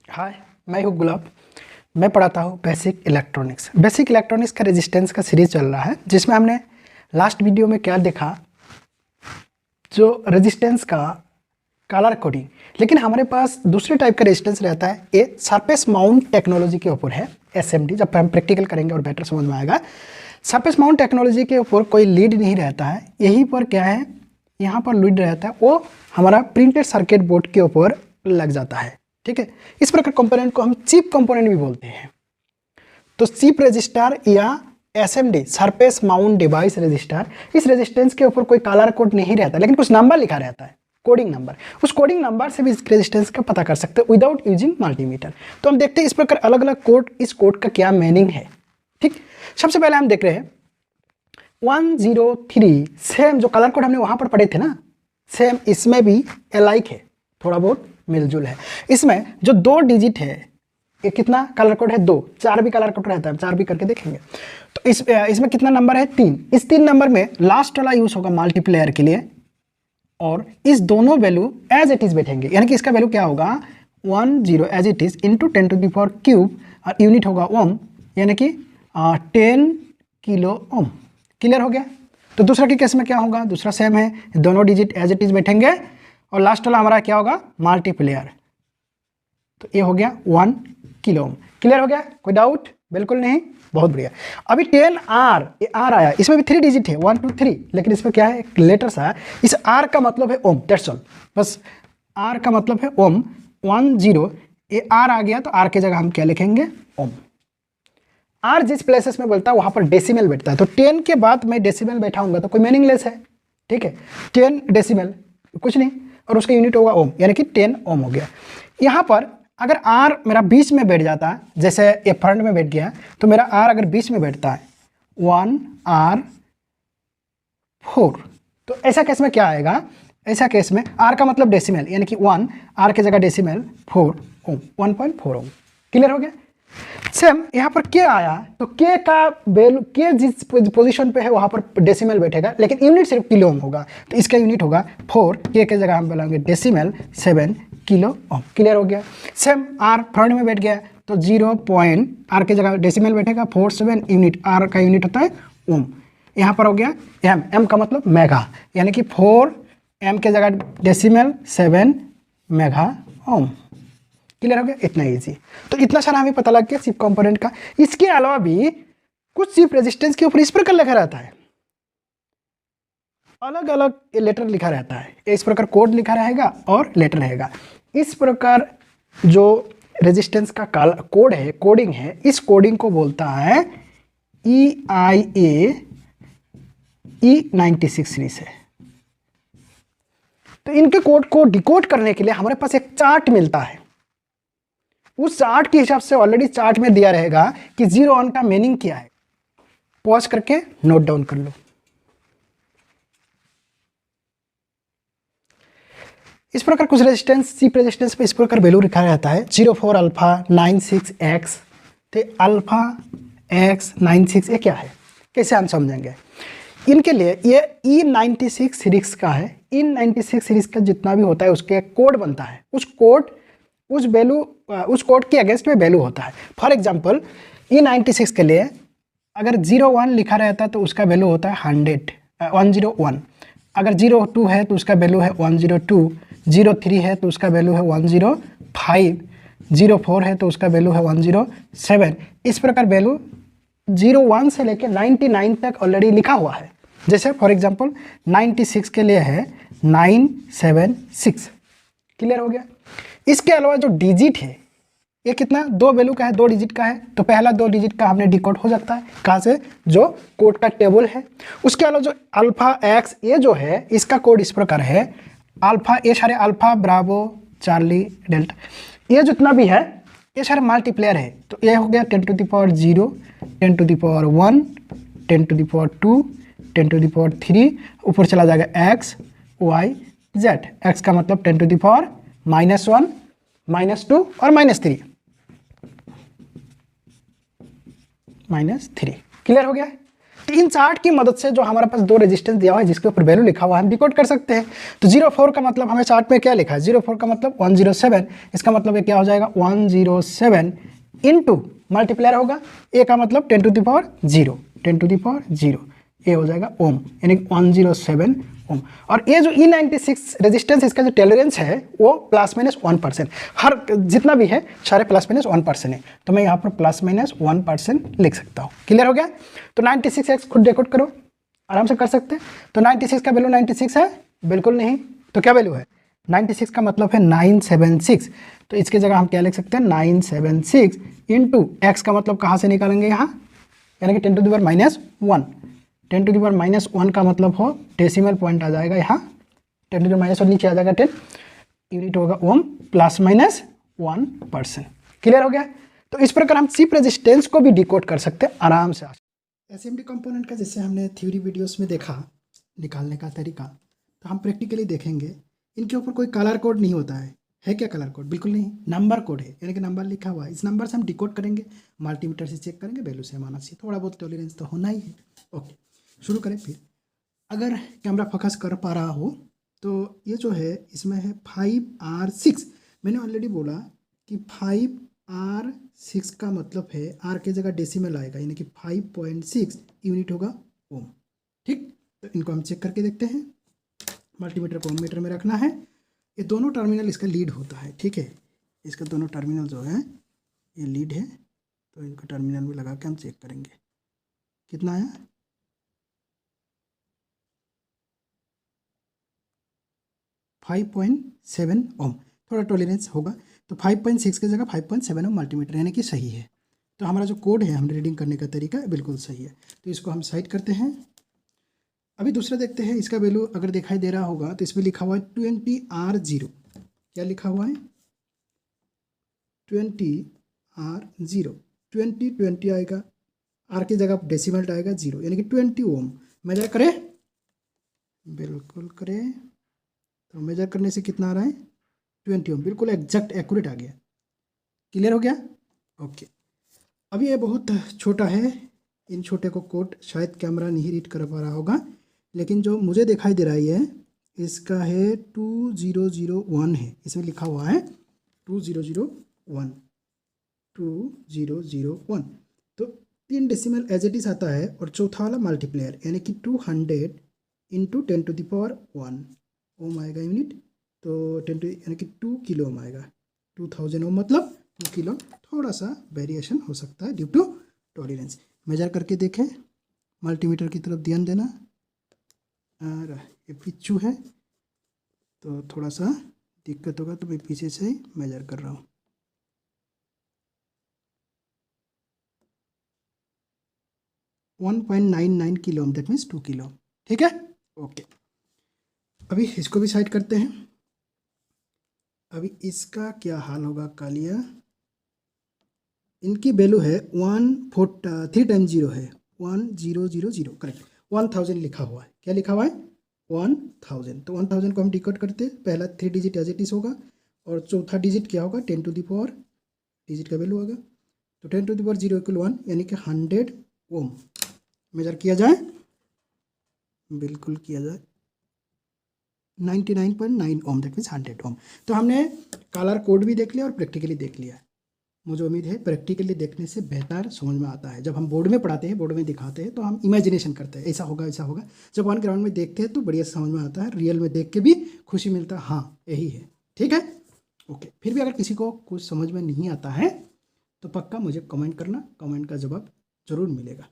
हाय, मैं हूँ गुलाब। मैं पढ़ाता हूँ बेसिक इलेक्ट्रॉनिक्स। बेसिक इलेक्ट्रॉनिक्स का रेजिस्टेंस का सीरीज चल रहा है, जिसमें हमने लास्ट वीडियो में क्या देखा, जो रेजिस्टेंस का कलर कोडिंग। लेकिन हमारे पास दूसरे टाइप का रेजिस्टेंस रहता है, ये सरफेस माउंट टेक्नोलॉजी के ऊपर है, एसएमडी। जब हम प्रैक्टिकल करेंगे और बेटर समझ में आएगा। सरफेस माउंट टेक्नोलॉजी के ऊपर कोई लीड नहीं रहता है, यहीं पर क्या है, यहाँ पर लीड रहता है, वो हमारा प्रिंटेड सर्किट बोर्ड के ऊपर लग जाता है। ठीक है, इस प्रकार कंपोनेंट को हम चिप कंपोनेंट भी बोलते हैं। तो चिप रजिस्टर या SMD, surface mount device register, इस रेजिस्टेंस के ऊपर कोई कलर कोड नहीं रहता, लेकिन कुछ नंबर लिखा रहता है, कोडिंग नंबर। उस कोडिंग नंबर से भी इस रेजिस्टेंस का पता कर सकते हैं विदाउट यूजिंग मल्टीमीटर। तो हम देखते हैं इस प्रकार अलग अलग कोड, इस कोड का क्या मीनिंग है। ठीक, सबसे पहले हम देख रहे हैं 103। सेम जो कलर कोड हमने वहां पर पढ़े थे ना, सेम इसमें भी अलाइक है, थोड़ा बहुत मिलजुल है। इसमें जो 2 डिजिट है, ये कितना कलर कोड है, 2। 4 भी कलर कोड रहता है, 4 भी करके देखेंगे। तो इसमें कितना नंबर है, 3। इस 3 नंबर में लास्ट वाला यूज होगा मल्टीप्लेयर के लिए, और इस दोनों वैल्यू एज इट इज बैठेंगे। यानी कि इसका वैल्यू क्या होगा, 10 as it is into 10 to the power cube, और यूनिट होगा ओम, यानी कि 10 किलो ओम। क्लियर हो गया। तो दूसरा के केस में क्या होगा, दूसरा सेम है, दोनों डिजिट एज इट इज बैठेंगे, और लास्ट वाला हमारा क्या होगा, मल्टीप्लेयर। तो ये हो गया 1 किलो ओम। क्लियर हो गया, कोई डाउट? बिल्कुल नहीं, बहुत बढ़िया। अभी 10R, ये R आया, इसमें भी 3 डिजिट है, 1 2 3, लेकिन इसमें क्या है, एक लेटर सा है। इस R का मतलब है ओम, दैट्स ऑल। बस R का मतलब है ओम। 10, ये R आ गया, तो R की जगह हम क्या लिखेंगे, ओम। R जिस प्लेसेस में बोलता है वहां पर डेसिमल बैठता है, तो 10 के बाद मैं डेसिमल बैठाऊंगा तो कोई मीनिंगलेस है। ठीक है, 10 डेसिमल कुछ नहीं, और उसका यूनिट होगा ओम, यानी कि 10 ओम हो गया। यहाँ पर अगर R मेरा बीच में बैठ जाता है, जैसे ये फ्रंट में बैठ गया, तो मेरा R अगर बीच में बैठता है 1R4, तो ऐसा केस में क्या आएगा, ऐसा केस में R का मतलब डेसिमल, यानी कि 1, R की जगह डेसिमल 4 ओम, 1.4 ओम। क्लियर हो गया। सेम यहाँ पर के आया, तो के का वैल्यू, के जिस पोजीशन पे है वहाँ पर डेसिमल बैठेगा, लेकिन यूनिट सिर्फ किलो ओम होगा, तो इसका यूनिट होगा 4, के जगह हम बोलेंगे डेसिमल 7 किलो ओम। क्लियर हो गया। सेम आर फ्रंट में बैठ गया, तो 0 पॉइंट, आर की जगह डेसिमल बैठेगा 47 यूनिट, आर का यूनिट होता है ओम। यहाँ पर हो गया एम, एम का मतलब मेगा, यानी कि 4 एम के जगह डेसिमल 7 मेगा ओम। क्लियर हो गया, इतना इजी। तो इतना सारा हमें पता लग गया चिप कंपोनेंट का। इसके अलावा भी कुछ चिप रेजिस्टेंस के ऊपर इस प्रकार लिखा रहता है, अलग अलग लेटर लिखा रहता है, इस प्रकार कोड लिखा रहेगा और लेटर रहेगा। इस प्रकार जो रेजिस्टेंस का कोड है, कोडिंग है, इस कोडिंग को बोलता है EIA E96 सीरीज है। तो इनके कोड को डिकोड करने के लिए हमारे पास एक चार्ट मिलता है। उस चार्ट के हिसाब से ऑलरेडी चार्ट में दिया रहेगा कि 0 ऑन का मीनिंग क्या है। पॉज करके नोट डाउन कर लो। इस प्रकार कुछ रेजिस्टेंस, चिप रेजिस्टेंस पे इस प्रकार वैल्यू लिखा रहता है, 04 अल्फा 96X। तो अल्फा X 96 ये क्या है, कैसे हम समझेंगे। इनके लिए ये E96 सीरीज का है। E96 सीरीज का जितना भी होता है उसके कोड बनता है, उस कोड, उस वैल्यू, उस कोड के अगेंस्ट में वैल्यू होता है। फॉर एग्जांपल E96 के लिए अगर 01 लिखा रहता है तो उसका वैल्यू होता है 101। अगर 02 है तो उसका वैल्यू है 102, 03 है तो उसका वैल्यू है 105, 04 है तो उसका वैल्यू है 107। इस प्रकार वैल्यू 01 से लेकर 99 तक ऑलरेडी लिखा हुआ है। जैसे फॉर एग्जांपल 96 के लिए है 976। क्लियर हो गया। इसके अलावा जो डिजिट है, ये कितना, 2 वैल्यू का है, 2 डिजिट का है, तो पहला 2 डिजिट का हमने डिकोड हो जाता है, कहाँ से, जो कोड का टेबल है। उसके अलावा जो अल्फा एक्स, ये जो है इसका कोड इस प्रकार है, अल्फा, ये सारे अल्फा ब्रावो चार्ली डेल्टा, ये जितना भी है ये सारे मल्टीप्लेयर है। तो ये हो गया 10 to the power 0, 10 to the power 1, 10 to the power 2, 10 to the power 3, ऊपर चला जाएगा x y z। x का मतलब 10 टू द पावर -1, -2 और -3, -3। क्लियर हो गया। तो इन चार्ट की मदद से जो हमारे पास दो रेजिस्टेंस दिया हुआ है जिसके ऊपर वैल्यू लिखा हुआ है हम डिकोड कर सकते हैं। तो 04 का मतलब हमें चार्ट में क्या लिखा है, 04 का मतलब 107, इसका मतलब ये क्या हो जाएगा 107 इंटू मल्टीप्लायर होगा, ए का मतलब 10 to the power 0, 10 to the power 0, ये हो जाएगा ओम, यानी 107 ओम। और ये जो E96 रेजिस्टेंस इसका जो टॉलरेंस है वो ±1%, हर जितना भी है सारे ±1% है, तो मैं यहाँ पर ±1% लिख सकता हूँ। क्लियर हो गया? तो 96x खुद डिकोड करो, आराम से कर सकते हैं। तो 96 का वैल्यू 96 है? बिल्कुल नहीं। तो क्या वैल्यू है? 96 का मतलब है 976, तो इसकी जगह हम क्या लिख सकते हैं 976 इंटू एक्स का मतलब कहाँ से निकालेंगे यहाँ, यानी कि 10 to the power -1, 10 to the power -1 का मतलब हो डेसिमल पॉइंट आ जाएगा यहाँ, 10 टू द पावर -1 नीचे आ जाएगा 10, यूनिट होगा ओम, ±1%। क्लियर हो गया? तो इस प्रकार हम चिप रेजिस्टेंस को भी डिकोड कर सकते हैं आराम से। एसएमडी कंपोनेंट का जैसे हमने थ्योरी वीडियोस में देखा निकालने का तरीका, तो हम प्रैक्टिकली देखेंगे। इनके ऊपर कोई कलर कोड नहीं होता है क्या कलर कोड? बिल्कुल नहीं, नंबर कोड है, यानी कि नंबर लिखा हुआ है, इस नंबर से हम डिकोड करेंगे, मल्टीमीटर से चेक करेंगे, वैल्यू से आना चाहिए, थोड़ा बहुत टॉलरेंस तो होना ही है। ओके, शुरू करें फिर। अगर कैमरा फोकस कर पा रहा हो तो ये जो है इसमें है 5R6, मैंने ऑलरेडी बोला कि 5R6 का मतलब है R के जगह डेसिमल आएगा, यानी कि 5.6 यूनिट होगा ओम। ठीक, तो इनको हम चेक करके देखते हैं। मल्टीमीटर को ओम मीटर में रखना है, ये दोनों टर्मिनल इसका लीड होता है, ठीक है, इसका दोनों टर्मिनल जो है ये लीड है, तो इनको टर्मिनल में लगा के हम चेक करेंगे कितना आया। 5.7 ओम, थोड़ा टॉलरेंस होगा, तो 5.6 की जगह 5.7 ओम मल्टीमीटर, यानी कि सही है। तो हमारा जो कोड है हम रीडिंग करने का तरीका बिल्कुल सही है, तो इसको हम साइड करते हैं। अभी दूसरा देखते हैं, इसका वैल्यू अगर दिखाई दे रहा होगा तो इसमें लिखा हुआ है 20R0, क्या लिखा हुआ है 20R0, 20 आएगा, R की जगह डेसिमल आएगा 0, यानी कि 20 ओम। मेजर करें, बिल्कुल करें, तो मेजर करने से कितना आ रहा है 20 ओम, बिल्कुल एग्जैक्ट एक्यूरेट आ गया। क्लियर हो गया? ओके, अभी ये बहुत छोटा है, इन छोटे को कोड शायद कैमरा नहीं रीड कर पा रहा होगा, लेकिन जो मुझे दिखाई दे रही है इसका है 2001 है, इसमें लिखा हुआ है 2001, 2001, तो 3 डेसिमल एज इट इज आता है, और चौथा वाला मल्टीप्लेयर यानी कि 200 इंटू 10 टू द पावर 1 ओम आएगा यूनिट, तो 10 यानी कि 2 किलो ओम आएगा, 2000 ओम मतलब 2 किलो, थोड़ा सा वेरिएशन हो सकता है ड्यू टू टॉलरेंस। मेजर करके देखें, मल्टीमीटर की तरफ ध्यान देना, और ये पिच्चू है तो थोड़ा सा दिक्कत होगा, तो मैं पीछे से ही मेजर कर रहा हूँ। .99 kilo ohm, that means 2 kilo, ठीक है। ओके, अभी इसको भी साइड करते हैं। अभी इसका क्या हाल होगा कालिया, इनकी वैल्यू है 3 टाइम्स 0 है 1000, करेक्ट, 1000 लिखा हुआ है, क्या लिखा हुआ है 1000, तो 1000 को हम डिकोड करते हैं, पहला 3 डिजिट एज इट इज होगा, और चौथा डिजिट क्या होगा 10 टू द पावर, डिजिट का वैल्यू होगा, तो 10 टू द पावर 0 = 1, यानी कि 100 ओम। मेजर किया जाए, बिल्कुल किया जाए, 99.9 ओम, दैट मीन्स 100 ओम। तो हमने कलर कोड भी देख लिया और प्रैक्टिकली देख लिया। मुझे उम्मीद है प्रैक्टिकली देखने से बेहतर समझ में आता है। जब हम बोर्ड में पढ़ाते हैं, बोर्ड में दिखाते हैं, तो हम इमेजिनेशन करते हैं ऐसा होगा ऐसा होगा, जब ऑन ग्राउंड में देखते हैं तो बढ़िया समझ में आता है, रियल में देख के भी खुशी मिलता है, हाँ यही है, ठीक है। ओके, फिर भी अगर किसी को कुछ समझ में नहीं आता है तो पक्का मुझे कमेंट करना, कमेंट का जवाब ज़रूर मिलेगा।